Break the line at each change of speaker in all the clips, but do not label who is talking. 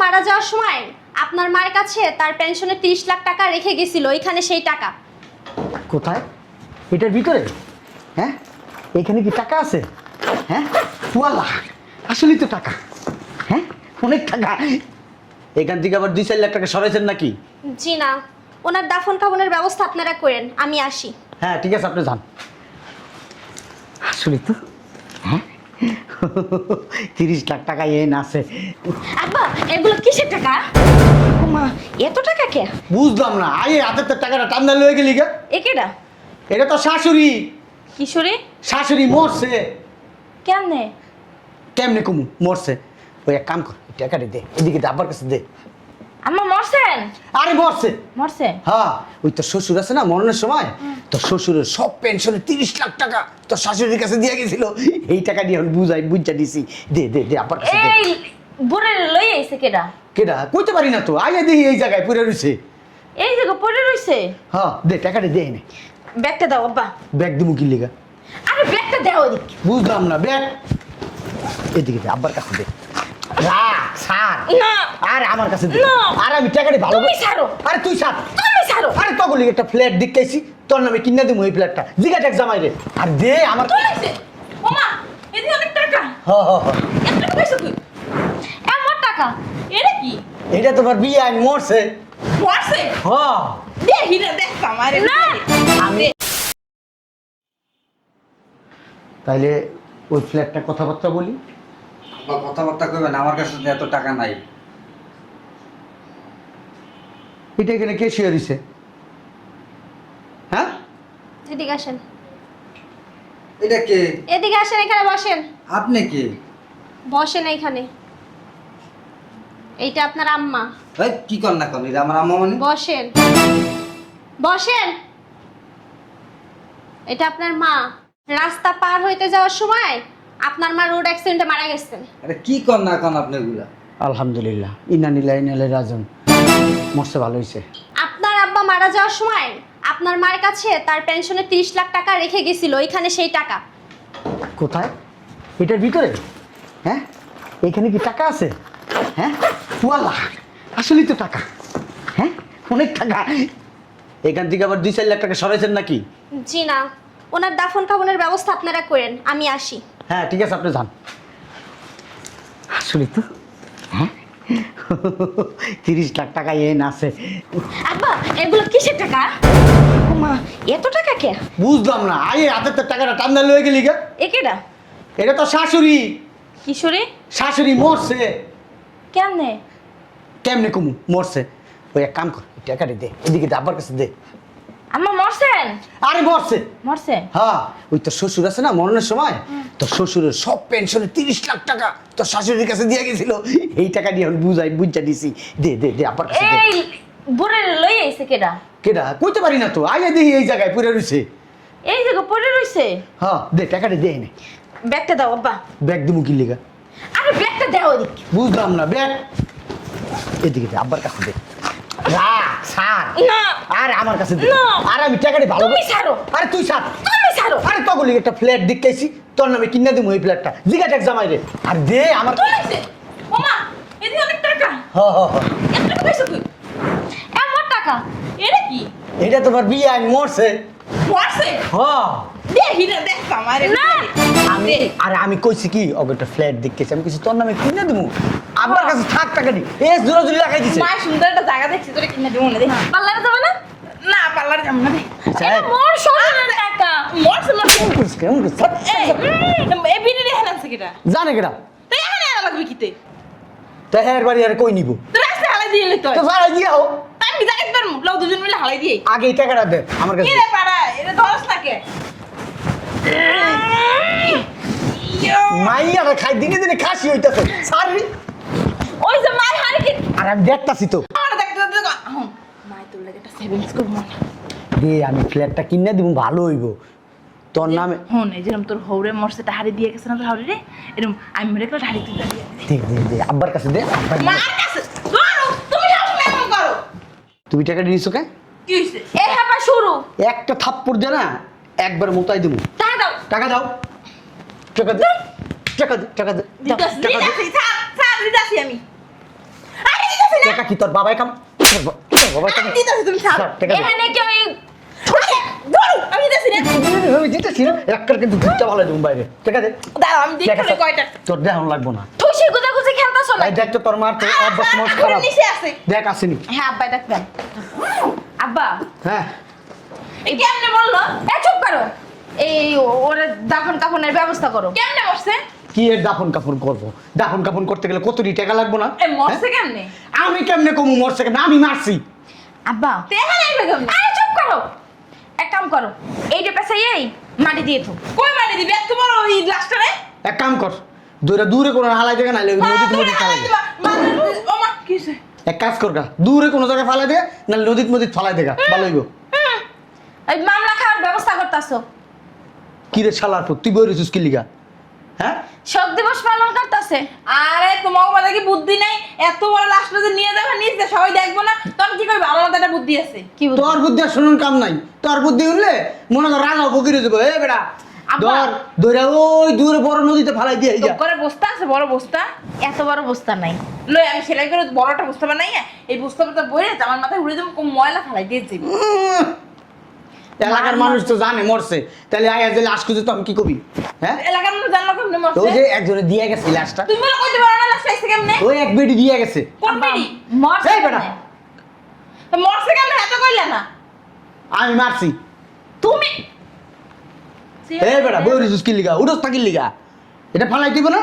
মারা যাওয়ার সময় আপনার মায়ের কাছে তার পেনশনে 30 লাখ টাকা রেখে গেছিল, এখানে সেই টাকা।
কোথায়? এটার ভিতরে? হ্যাঁ, এখানে কি টাকা আছে? হ্যাঁ, ওয়াল্লাহ আসলেই তো টাকা। হ্যাঁ, অনেক টাকা। এখান থেকে আবার 2-4 লাখ টাকা সরাইছেন নাকি?
জি না, ওনার দাফন কাফনের ব্যবস্থা আপনারা করেন, আমি আসি।
হ্যাঁ ঠিক আছে, আপনি যান। আসলে তো হ্যাঁ 30 লাখ টাকা এন আছে।
আব্বা, এগুলো কিসের টাকা? মা, এত টাকা কে?
বুঝলাম না, আয়ে হাতের তো টাকাটা টান্না লয়ে গেলি গা।
একেডা?
এটা তো শাশুড়ি।
কিশোরী?
শাশুড়ি মরছে।
কেমনে?
কেমনে কমু? মরছে। ওই এক কাম কর, টাকাটা দে, এদিকে দে, আব্বার কাছে দে।
আম্মা মরছেন?
আরে মরছে।
মরছে?
হ্যাঁ, ওই তোর শ্বশুর আছে না মরণের সময়, তোর শ্বশুরের সব পেনশনে 30 লাখ টাকা তোর শাশুড়ির কাছে দিয়ে গেছিল। এই টাকা দিয়ে এখন বুঝা দিছি। দে দে দে, আব্বার কাছে দে।
এই বুড়ে লই আইছে কেডা?
কেডা কইতে পারি না তো, আইয়া দেখি এই জায়গায় পড়ে রইছে।
এই জায়গা পড়ে রইছে?
হ্যাঁ, দে টাকাটা দে এনে।
ব্যাগটা দাও আব্বা।
ব্যাগ দিমু কি লিগা?
আরে ব্যাগটা দাও ওদিকে।
বুঝলাম না, ব্যাগ এদিকে দে, আব্বার কাছে দে। রাখ, ছাড়।
না।
আর আমার কাছে দে।
না।
আর আমি টাকাটা ভালো
তুমি ছাড়ো।
আরে তুই ছাড়।
তুমি ছাড়ো।
আরে তগলি একটা ফ্ল্যাট দেখতেছি, তোর নামে কিনা দিমু এই ফ্ল্যাটটা। জিগা ট্যাক্স জামাই রে। আর দে আমার।
তুইছে ওমা, এদি অনেক টাকা।
হ হ হ।
এত টাকা পাইছো তুই? এমন টাকা? এটা কি?
এটা তোমার বিয়ে আইন মরছে।
মরছে?
হ।
দেখি না, দেখ আমারে না।
আমি তাইলে ওই ফ্ল্যাটটা কথাবার্তা বলি।
বা কথাবার্তা কইবেন, আমার কাছে তো এত টাকা নাই।
এটা এখানে কে শেয়ার হইছে? হ্যাঁ,
এদিকে আসেন।
এটা কে?
এদিকে আসেন, এখানে বসেন।
আপনি কে?
বসেন এইখানে। এইটা আপনার আম্মা।
ভাই কি কর না কর, এটা আমার আম্মা মানে?
বসেন। বসেন। এটা আপনার মা। রাস্তা পার হইতে যাওয়ার সময় আপনার মা রোড অ্যাক্সিডেন্টে মারা গেছেন।
আরে কি কর না কর আপনি এগুলা?
আলহামদুলিল্লাহ, ইন্নালিল্লাহি ওয়া ইন্না ইলাইহি রাজিউন। মরছে, ভালো হইছে।
আপনার আব্বা মারা যাওয়ার সময় আপনার মায়ের কাছে তার পেনশনে 30 লাখ টাকা রেখে গেছিল, এখানে সেই টাকা।
কোথায়? এটার ভিতরে? হ্যাঁ, এখানে কি টাকা আছে? হ্যাঁ, ওয়াল্লাহ আসলেই তো টাকা। হ্যাঁ, অনেক টাকা। এখান থেকে আবার 2-4 লাখ টাকা সরাইছেন নাকি?
জি না, ওনার দাফন কাফনের ব্যবস্থা আপনারা করেন, আমি আসি।
হ্যাঁ ঠিক আছে, আপনি যান। আসলে তো হ্যাঁ 30 লাখ টাকা এন আছে।
আব্বা, এগুলো কিসের টাকা? মা, এত টাকা কে?
বুঝলাম না, আয়ে হাতের তো টাকাটা টান্না লয়ে গেলি গা।
একেডা?
এটা তো শাশুড়ি।
কিশোরী?
শাশুড়ি মরছে।
কেমনে?
কেমনে কমু? মরছে। ওই এক কাম কর, টাকাটা দে, এদিকে দে, আব্বার কাছে দে।
আম্মা মরছেন?
আরে মরছে।
মরছে?
হ্যাঁ, ওই তোর শ্বশুর আছে না মরণের সময়, তোর শ্বশুরের সব পেনশনে 30 লাখ টাকা তোর শাশুড়ির কাছে দিয়ে গেছিল। এই টাকা দিয়ে এখন বুঝা দিছি। দে দে দে, আব্বার কাছে দে।
এই বুড়ে লই আইছে কেডা?
কেডা কইতে পারি না তো, আইয়া দেখি এই জায়গায় পড়ে রইছে।
এই জায়গা পড়ে রইছে?
হ্যাঁ, দে টাকাটা দে এনে।
ব্যাগটা দাও আব্বা।
ব্যাগ দিমু কি লিগা?
আরে ব্যাগটা দাও ওদিকে।
বুঝলাম না, ব্যাগ এদিকে দে, আব্বার কাছে দে। রাখ, ছাড়।
না।
আর আমার কাছে দে।
না।
আর আমি টাকাটা ভালো।
তুমি ছাড়ো।
আরে তুই ছাড়।
তুমি ছাড়ো।
আরে তগলি একটা ফ্ল্যাট দেখতেছি, তোর নামে কিনা দিমু এই ফ্ল্যাটটা। জিগা ট্যাক্স জামাই রে। আর দে আমার।
তুইছে ওমা, এদি অনেক টাকা।
হ হ হ।
এত টাকা পাইছো তুই? এমন টাকা? এটা কি?
এটা তোমার বিয়ে আইন মরছে।
মরছে?
হ্যাঁ,
দেখি না, দেখ আমারে না।
আমি কইছি কি ওকে একটা ফ্ল্যাট দেখতেছি, আমি কইছি তোর নামে কিনে দেবো। আমার কাছে থাক টাকা নি, জোরাজুরি লাগাই দিছে।
মা সুন্দর একটা জায়গা দেখছি, তোরে কিনে দেবো না। দেখ পার্লারে যাবে না? না পার্লারে যাব না।
আচ্ছা,
এটা মোর শ্বশুরের টাকা। মরছে না?
কেমন করিস, কেমন করিস? ছাড়।
এই বিড়ি হেন আছে কেডা?
জানে কেডা?
তুই এখানে আনা লাগবে কিতে?
তো হ্যাঁ বাড়ি আর কই নিব?
তুই রাস্তা হালাই দিয়ে লই
তো
তুই।
ভাড়া দিয়াও।
আমি যাইতে পারমু, লও দুজন মিলে হালাই দিই।
আগে এই টাকাটা দে আমার কাছে।
কি রে পাড়া, এটা ধরস না কে?
মাইয়াটা খাই দিনে দিনে খাসি হইতাছে। ছাড়বি?
ওই যে মাই হারি কি?
আর আমি দেখতাছি তো।
আমার দেখতে দেখতে এখন মাই তোর লাগে একটা সেভিংস করব না।
দে, আমি ফ্ল্যাটটা কিনে দিব, ভালো হইব তোর নামে।
হন এই যেরকম তোর হৌরে মরছে হাড়ি দিয়ে গেছে না তোর হাড়ি রে, এরকম আমি মেরে একটা হাড়ি তুই দিয়ে
দে দে দে, আব্বার কাছে দে। আব্বার
মার কাছে ধরো, তুমি সবসময় এমন করো।
তুমি টাকাটা নিছো কে?
কি হইছে? এই হাপা শুরু।
একটা থাপ্পড় দে না, একবার মোতাই দেবো।
টাকা দাও।
টাকা দাও। টাকা দে, টাকা দে, টাকা দে, দাও,
দিতাছি
টাকা দে।
দিতাছি, ছাড় ছাড় দিতাছি আমি।
টাকা কি তোর বাবাই কাম তোর বাবাই কাম
দিতেছি তুমি ছাড়
স্যার, টাকা দে।
এখানে কেউ
ধরো আমি দিতেছি না
আমি দিতেছি না একটা কিন্তু দুধটা ভালো দেবো বাইরে ঠিক আছে
দাঁড়াও আমি দেখি না কয়টা
তোর দেখানো লাগবো না
খুশি গুজে খেলতেছো না
এই দেখ তো তোর মার তো অভ্যাস মোট
ওর
খারাপ
নিচে আছে
দেখ আসেনি
হ্যাঁ আব্বা ডাকবেন আব্বা
হ্যাঁ
এই কেমনে বললো
এ চুপ করো এই ওর দাফন কাফনের ব্যবস্থা করো
কেমনে মরছে
কি এর দাফন কাফন করবো দাফন কাফন করতে গেলে কত টাকা লাগবো না
এই মরছে কেমনে
হ্যাঁ? আমি কেমনে কমু মরছে কেমনে আমি মারছি
আব্বা
দেখা নাই কেমনে
আরে চুপ করো এক কাম করো এইটা পেছাই এই মাটি দিয়ে থো
কই মারি দিবি এত বড় ওই লাস্টটা রে
এক কাম কর দূরে দূরে কোনো হালাই জায়গা নাইলে নদীতে নদী ফালাই দে
ও মা কিছে
এক কাজ কর গা দূরে কোনো জায়গায় ফালাই দে নাহলে নদীতে নদীতে ফালাই দে গা ভালো হইব
এই মামলা খাওয়ার ব্যবস্থা করতেছো
কি রে শালার পুত তুই বই রইছিস কি লিগা হ্যাঁ
শোক দিবস পালন করতেছে
আরে তোমার মাথায় কি বুদ্ধি নাই এত বড় লাস্টটা যে নিয়ে যাবে নিচে সবাই দেখবো না তখন কি করবে আমার মাথায় একটা বুদ্ধি আছে
কি বুদ্ধি?
তোর বুদ্ধি আর শুনুন কাম নাই তোর বুদ্ধি উঠলে মনে কর রাগা ফকিরে যাবো এ বেটা
আব্বা।
ধর ধরে ওই দূরে বড় নদীতে ফালাই দিয়ে
তো
যা
করে বস্তা আছে বড় বস্তা
এত বড় বস্তা নাই
লই আমি সেলাই করে বড়টা বস্তা বানাই এই বস্তাটা বইরে আমার মাথায় উড়ে যাবো ময়লা ফেলাই দিয়েছি
এলাকার মানুষ তো জানে মরছে তাহলে আগে যে লাশ খুঁজে তো আমি কি কবি হ্যাঁ
এলাকার মানুষ জানলো কেমনে
ওই
মরছে
যে একজনে দিয়ে গেছে লাশটা
তুমি বলে কইতে পারো না লাস্ট আইছে কেমনে
ওই এক বেডি দিয়ে গেছে
কোন বেড়ি
মরছে
এই বেটা।
কেমনে?
তো মরছে কেমনে এত কইলা না
আমি মারছি
তুমি
এই বেটা বই রইছিস কি লিগা উঠোস থাকি লিগা এটা ফালাই দিব না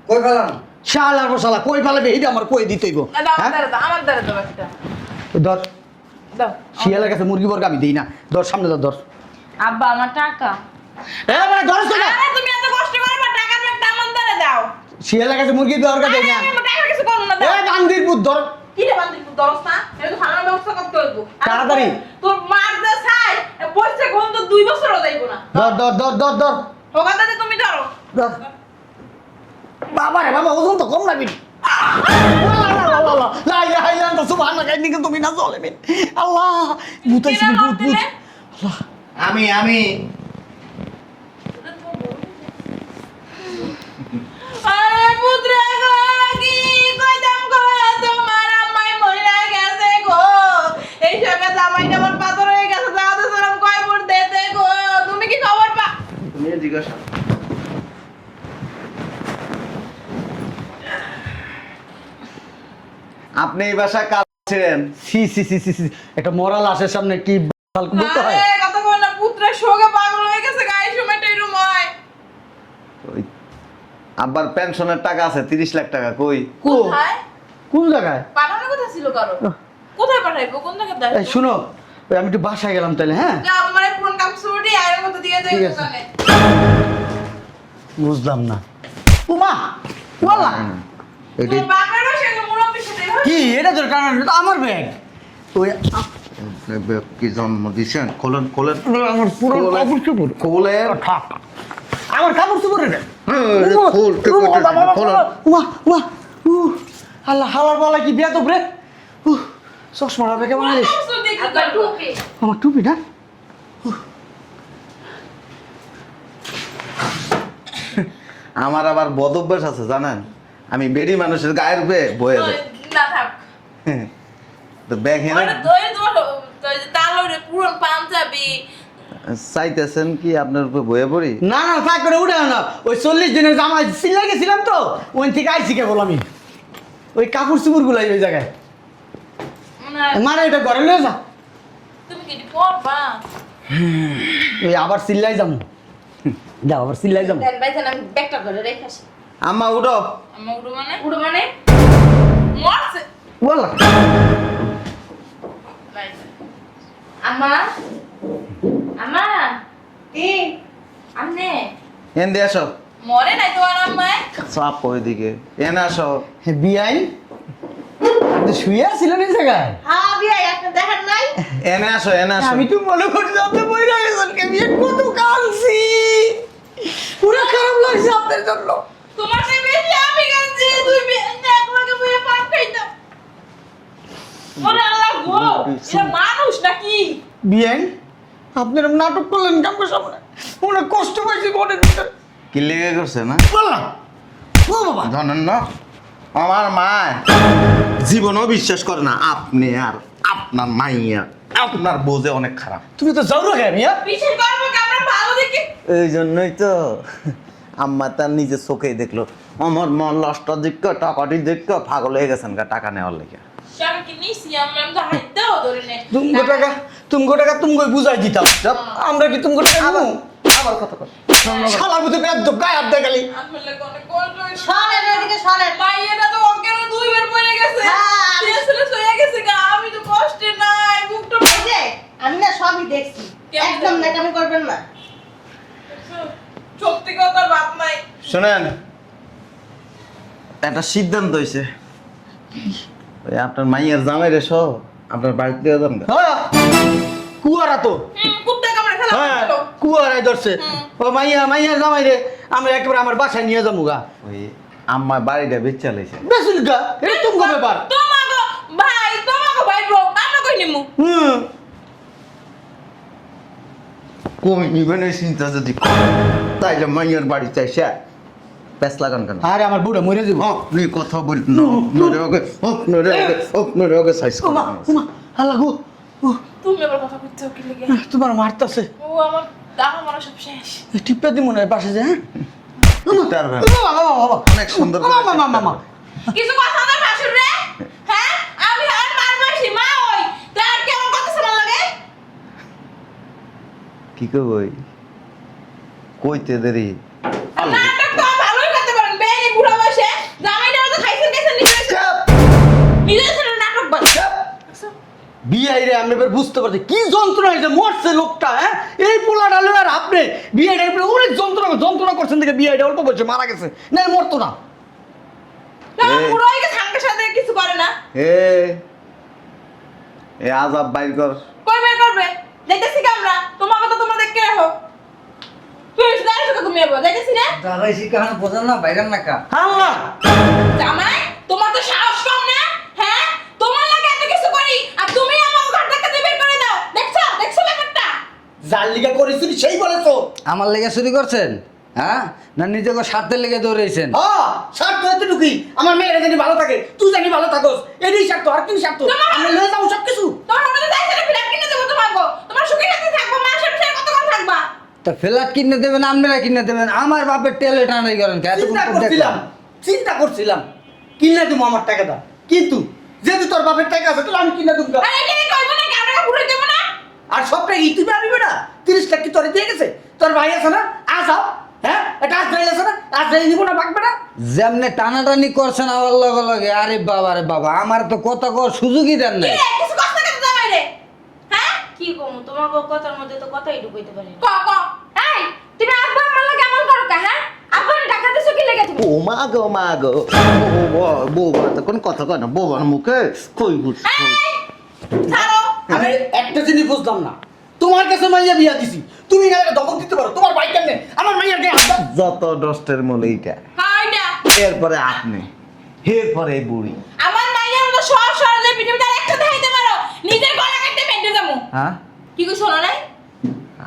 কই পেলাম
শালার বসালা কই ফালাবে এইটা আমার কই দিতেইব
দাও
হ্যাঁ
আমার দ্বারা দাও একটা
ধর
দাও
শিয়ালের কাছে মুরগি বর্গ আমি দিই না ধর সামনে ধর ধর
আব্বা আমার টাকা
এ বেটা ধরছ না
আরে তুমি এত কষ্ট করে টাকার ব্যাগটা আমার দ্বারা দাও
শিয়ালের কাছে মুরগি দেওয়ার কাছে
আরে
না
আমি টাকা কিছু করব না দাও
এই বান্দির পুত ধর
কি রে বান্দি দরস না এটা তো খানার ব্যবস্থা করতে হইব
তাড়াতাড়ি।
তোর মার যা চাই বসে কোন তো 2 বছরও যাইব না
ধর ধর ধর ধর ধর
হোগা দাদা তুমি ধরো
ধর বাবা রে বাবা ওজন তো কম লাগবে তুমি না চলে আল্লাহ ভূতাইছি
কিরা
ভূত ভূত
দিলে?
আমি
আরে পুত্র গো কি কইতাম গো তোমার আম্মাই মইরা গেছে গো এই সবে জামাইটা আমার পাথর হয়ে গেছে দাদা সরম কয় ফুট দেতে গো তুমি কি খবর পা
তুমি জিজ্ঞাসা আপনি এই বাসা কাজ ছিলেন
সি সি সি সি সি একটা মরাল আসের সামনে কি ফালতু বলতে হয়
আরে কথা কই না পুত্রের শোকে পাগল হয়ে গেছে গায়ে সময়টা এরকম হয়
ওই আব্বার পেনশনের টাকা আছে 30 লাখ টাকা কই
কোথায়
কোন জায়গায়
পাঠানো কথা ছিল কারো কোথায় পাঠাইবো কোন জায়গায়
এই
দেয়
শুনো ওই আমি একটু বাসায় গেলাম তাহলে হ্যাঁ
যা আমার ফোন কাম ছুটি আয়ের মতো দিয়ে যাই
ঠিক আছে।
দোকানে
বুঝলাম না উমা ওয়াল্লা
এটি
তোর বাপেরও সঙ্গে মুরব্বির সাথে এভাবে
কি এটা তোর কারণ এটা আমার ব্যাগ ওই
কি জন্ম দিছেন খোলেন খোলেন
আমার পুরো কাপড় চোপড়
খোলেন
থাক আমার কাপড় চোপড় রে
খোল খোলেন
উমা উমা আল্লাহ হালার বালা কি বিয়া তো রে চশমাটা বেগে বানাইস
আব্বা টুপি
আমার টুপি না
আমার আবার বদ অভ্যাস আছে জানেন আমি বেডি মানুষের গায়ের উপরে বয়ে যায়
না থাক
তো ব্যাগ হেনে
ওটা দই তোমার তালরে পুরো পাঞ্জাবি
চাইতেছেন কি আপনার উপরে বয়ে পড়ি
না না থাক করে উঠে না ওই 40 দিনের জামা সিলাই গেছিলাম তো ওই থেকে আইসি কেবল আমি ওই কাপড় চুপড় গুলাই ওই জায়গায় মানে এটা ঘরে লয়ে যা
তুমি কি পড়বা
ওই আবার সিল্লাই যাবো যাও আবার সিল্লাই যাবো
দেন ভাই আমি ব্যাগটা ধরে রেখে আসি
আম্মা উঠো
আমার উড়ো মানে মরছে
বল
আম্মা আম্মা
কি
আমনে
এনে আসো
মরে নাই তোমার আম্মায়
চাপ ওইদিকে এনে আসো
বিআইন আপনি শুয়ে ছিলেন এই জায়গায়
হ্যাঁ বিয়াই আপনি দেখেন নাই
এনে আসো
আমি তো মনে করি যে আপনি বইরা গেছেন কে বিয়ে কত কাঁদছি পুরো খারাপ লাগছে আপনার জন্য
তোমার সেই বেশি আমি গেছি তুই একলাকে বইয়ে পান খাইতাম ওরে আল্লাহ গো এটা মানুষ নাকি
বিআইন আপনি এরকম নাটক করলেন কামকে সামনে অনেক কষ্ট পাইছি মনের ভিতরে
কি লেগে করছে না
বললাম ও বাবা
জানেন না আমার মা জীবনও বিশ্বাস করে না আপনি আর আপনার মাইয়া আপনার বোঝে অনেক খারাপ।
তুমি তো যাও রে মিয়া।
বিশ্বাস করবো কি আমরা ভালো দেখি
এই জন্যই তো আম্মা তার নিজের চোখেই দেখলো আমার মন লস্টার দিক টাকাটি দেখ পাগল হয়ে গেছেন টাকা নেওয়ার লেগে।
টাকা কি নিছি আমরা তো হাইতেও ধরে নে
তুমগো টাকা তুমগো বুঝাই দিতাম। আমরা কি তুমগো টাকা নেবো?
আবার কথা কর।
শালার মধ্যে বেদ গায়ে হাত দেয় খালি।
আমার লাগে অনেক কষ্ট হইছে
সরেন এদিকে সরেন।
মাইয়াটা তো অজ্ঞান হয়ে দুইবার পড়ে গেছে
হ্যাঁ,
শেষ হয়ে গেছে গা আমি তো কষ্টে নাই বুকটা
এই যে, আমি না সবই দেখছি,
কেমন
একদম
দেখো?
নাকামি করবেন না।
চোখ থেকে তো আর ভাত নাই
শোনেন একটা সিদ্ধান্ত হয়েছে ওই আপনার মাইয়ার জামাই রে সহ আপনার বাড়িতে দিয়ে যান গা।
হ্যাঁ, কুয়ারা তো।
কুত্তা কামড়ে ফেলা
হ্যাঁ,
হলো
কুয়ারাই ধরছে। ও মাইয়া মাইয়া জামাই রে আমরা একেবারে আমার বাসায় নিয়ে যাবো গা।
ওই আম্মা বাড়িটা বেচা লাইছে।
বেসুন গা, এটা তুমগো ব্যাপার।
তোমাগো ভাই ব্রো আমরা কই নিমু
হুম।
কই নিবেন এই চিন্তা যদি করেন, তাইলে মাইয়ার বাড়ি চাইছে প্যাস লাগান কেন?
আরে আমার বুড়া মরে যাবো।
আপনি কথা বলুন না আপনার আগে সাইজ
ওমা ওমা আল্লাহ গো। উহ,
তুমি আবার কথা কইছো কি লাগে
তোমার মারতাছে।
ও আমার দাম আমার সব শেষ
টিপে দি মনে হয় পাশে যে। হ্যাঁ
তার
বাবা
অনেক সুন্দর করে
মামা মামা
কিছু কথা না ভাসুর রে হ্যাঁ আমি আর মারমাসি মা ওই তার কেমন কথা শোনা লাগে
কি কই কইতে দেরি
নাটক তো ভালোই করতে পারেন বেরি বুড়া বয়সে জামাইটা তো খাইছেন গেছেন নিজের ছেলে নাটক বাদ
বিয়াই রে আমি এবার বুঝতে পারছি কি যন্ত্রণা হয়েছে মরছে লোকটা। হ্যাঁ এই পোলা ডালে আর আপনি বিয়াইটার উপরে অনেক যন্ত্রণা করছেন দেখে বিয়াইটা অল্প বলছে মারা গেছে না মরতো না।
বুড়ো হয়ে গেছে সামনের সাথে কিছু করে না
এ আজাব বাইর কর।
কই বের করবে দেখতেছি কি আমরা তোমার কথা তোমরা দেখতে রাখো তুই দাঁড়িয়ে থাকো তুমি এবার দেখতেছি না
দাঁড়াই শিখানো বোঝেন না বাইরের নাকা।
আল্লাহ
জামাই তোমার তো সাহস কম না হ্যাঁ তোমার লাগে এত কিছু করি আর তুমি আমার ঘর থেকে বের করে দাও দেখছো ব্যাপারটা
যার লিগা করেছিলি সেই বলেছো।
আমার লেগে চুরি করছেন? হ্যাঁ, না নিজেকে স্বার্থের লেগে দৌড়াইছেন?
হ্যাঁ স্বার্থ এতটুকুই আমার মেয়েরা জানি ভালো থাকে তুই জানি ভালো থাকোস এটাই স্বার্থ আর কি স্বার্থ আমি লয়ে যাবো সব কিছু।
তোমার মনে চাইছে না ফ্ল্যাট কিনে দেবো তোমাকে তোমার সুখে সাথে থাকবো মাসের সাথে কতক্ষণ থাকবা
তা ফ্ল্যাট কিনে দেবেন, আপনারা কিনে দেবেন, আমার বাপের টেলে টানাই করেন কে? এতক্ষণ
চিন্তা করছিলাম কিনে দেবো আমার টাকাটা কিন্তু যেহেতু তোর বাপের টাকা আছে তাহলে আমি কিনে দেবো।
আর এটা কি কইবো না ক্যামেরা পুরো দেবো না
আর সবটা তুই পাবি বেটা 30 লাখ কি তোর দিয়ে গেছে তোর ভাই আছে না আসাও। হ্যাঁ এটা আজ যাই আছে না আজ যাই নিব না বাক বেটা।
যেমনে টানাটানি করছেন আমার লগে লগে, আরে বাবা রে বাবা, আমার তো কথা কর সুযোগই দেন
কি
নাই।
রে কিছু কষ্ট করে জামাই রে হ্যাঁ
কি কমু তোমার কথার মধ্যে তো কথাই ঢুকাইতে পারি
ক ক
এই তুমি আব্বা আমার লাগে এমন করো কা হ্যাঁ আব্বা টাকা দিছো কি লাগে তুমি
ও মা গো বউ তো কোন কথা কয় না বউর মুখে কই বুঝ
ছাড়ো
আমি একটা জিনিস বুঝলাম না তোমার কাছে মাইয়া বিয়া দিছি তুমি না এটা দখল দিতে পারো তোমার ভাই কেমনে আমার মাইয়ার গায়ে হাত দাও?
যত ডস্টের মূল এইটা
হাইডা
এরপরে আপনি এরপরে এই বুড়ি।
আমার মাইয়ার মতো সব সরলে পৃথিবীতে একটা দেখাইতে পারো নিজের গলা কাটতে পেটে যাবো
হ্যাঁ
কি কই শোনো নাই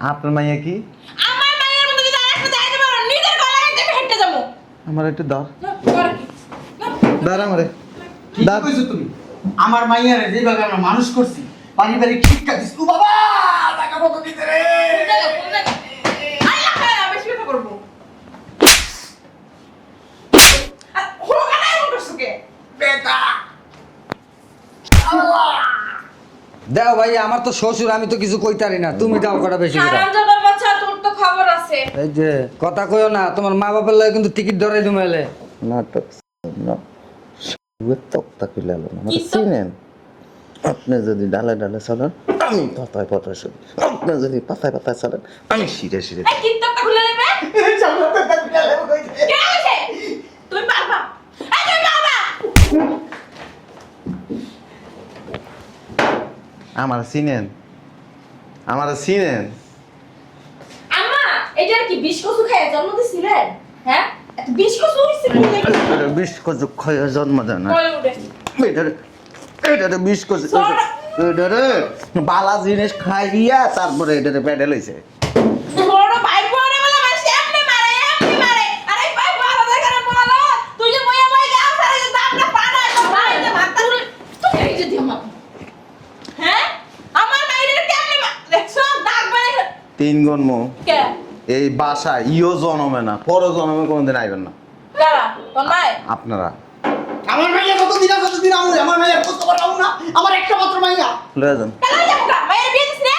আপনার মাইয়া কি?
আমার মাইয়ার মতো যদি আরেকটা দেখাইতে পারো নিজের গলা কাটতে পেটে যাবো
আমার একটু ধর
না করে কি না
ধর আমারে
কি
দাঁত।
কইছো তুমি আমার মাইয়ারে যেভাবে আমরা মানুষ করছি পারিবারিক শিক্ষা দিছি ও বাবা টাকা কত দিতে রে
কোন জায়গা আল্লাহ খায় বেশি কথা করব আর হোগা নাই মতো সুকে
বেটা
দাও ভাই, আমার তো শ্বশুর, আমি তো কিছু কইতারি না, তুমি দাও কটা বেশি করে।
হারামজাদার বাচ্চা তোর তো খবর আছে
এই যে কথা কইও না, তোমার মা বাবার লাগে কিন্তু টিকিট ধরাই তুমি এলে।
নাটক না তক্তা কিলাল আমার
কি তো?
চিনেন আপনি যদি ডালে ডালে চলেন আমি পাতায় পাতায় চলি আপনি যদি পাতায় পাতায় চলেন আমি শিরে শিরে
এই কিতাবটা খুলে নেবে
জান্নাতে থাকবি আলে কইছে
কে আছে তুমি পারবা এই তুমি পারবা
আমার চিনেন আমার চিনেন
আম্মা এটা কি বিষ কচু খেয়ে জন্ম দিছিলেন হ্যাঁ এত বিষ কচু হইছে কি নাকি?
বিশ কচু খয়ে জন্ম দেয় না
কই উঠে
এটারে বিশ কচু
সর।
এটারে বালা জিনিস খাইয়া তারপরে এটারে প্যাডেল হয়েছে
বড় ভাই পরে বলে মাসি এমনি মারে আরে ভাই বড় দেখারে বলো তুই যে বইয়া বই যাও সারা যে দামটা পানা তো ভাই যে ভাত
3 গণমো
কে
এই বাসা ইও জনমে না পরও জনমে কোনোদিন আইবেন না
কারা তোর নাই
আপনারা
আমার মাইয়া কতদিন আর কতদিন আমু আমার মাইয়া কত বড় আমু না আমার একটা মাত্র মাইয়া
লয়ে যান
কালা যাবকা মায়ের বিয়ে দিছ না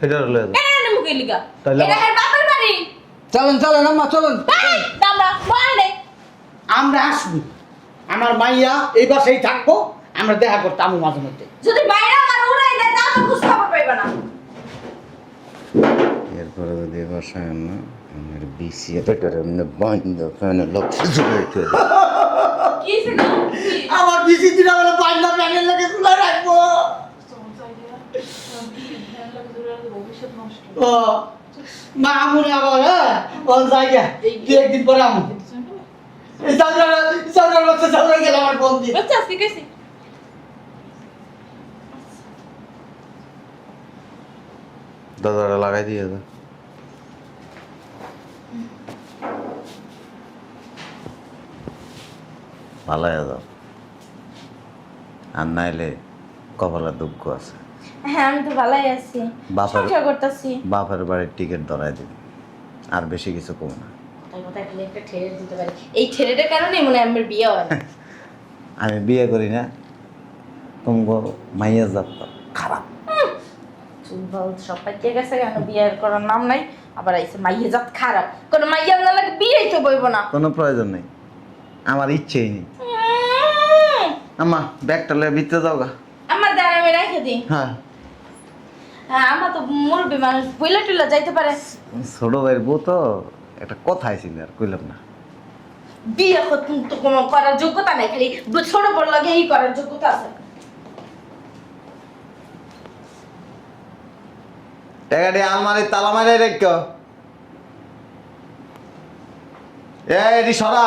এটা লয়ে যান
কেন মুখে লিগা
তাইলে
এটা হের বাপের বাড়ি
চলেন চলেন আম্মা চলেন
এই দামড়া বলে
আমরা আসবো আমার মাইয়া এই বাসায় থাকবো আমরা দেখা করতাম মাঝে মধ্যে
যদি বাইরে আমার উড়াই দেয় তাও তো খোঁজ খবর পাইবা না
এরপরে যদি বাসায় না আমার বিসিএ পেটারে এমনি বন্ধ ফ্যানে লক্ষ্য জুড়ে
কি সিনা
আমার বিসি দিন আমরা পাঁচটা প্যানেল লাগে তুলে রাখবো ও মা আমুরে আবার হ্যাঁ ওর জায়গা দু একদিন পরে আমু এই চাউলের বাচ্চা চাউলে গেল আমার বন্দি
বাচ্চা শিখেছি
দাদারা লাগাই দিয়ে দাও ভালো হয়ে যাও আর নাইলে কপালে দুঃখ আছে
হ্যাঁ আমি তো ভালোই আছি
বাপের
সংসার করতেছি
বাপের বাড়ির টিকিট ধরাই দিন আর বেশি কিছু কম না
তাই মতো একটা ঠেলে দিতে পারি এই ঠেলেটার কারণে মনে হয় আমার বিয়ে হয় না
আমি বিয়ে করি না তোমাকে মাইয়া জাত খারাপ
চুল ভাল সব পাইকে গেছে কেন বিয়ে করার নাম নাই আবার আইসে মাইয়া জাত খারাপ কোনো মাইয়া না লাগে বিয়েই তো বইব না
কোনো প্রয়োজন নেই আমার ইচ্ছেই নেই আম্মা ব্যাগটা লয়ে ভিতরে যাও গা
আমার দ্বারা আমি রেখে দিই
হ্যাঁ
হ্যাঁ আমরা তো মুরব্বী মানুষ বইলা টুইলা যাইতে পারে
ছোট ভাইয়ের বউ তো একটা কথা ছিল আর কইলাম না
বিয়ে তো কোনো করার যোগ্যতা নাই খালি ছোট বড় লাগে এই করার যোগ্যতা আছে
টাকাটি আলমারি তালা মারে রেখ এ এটি সরা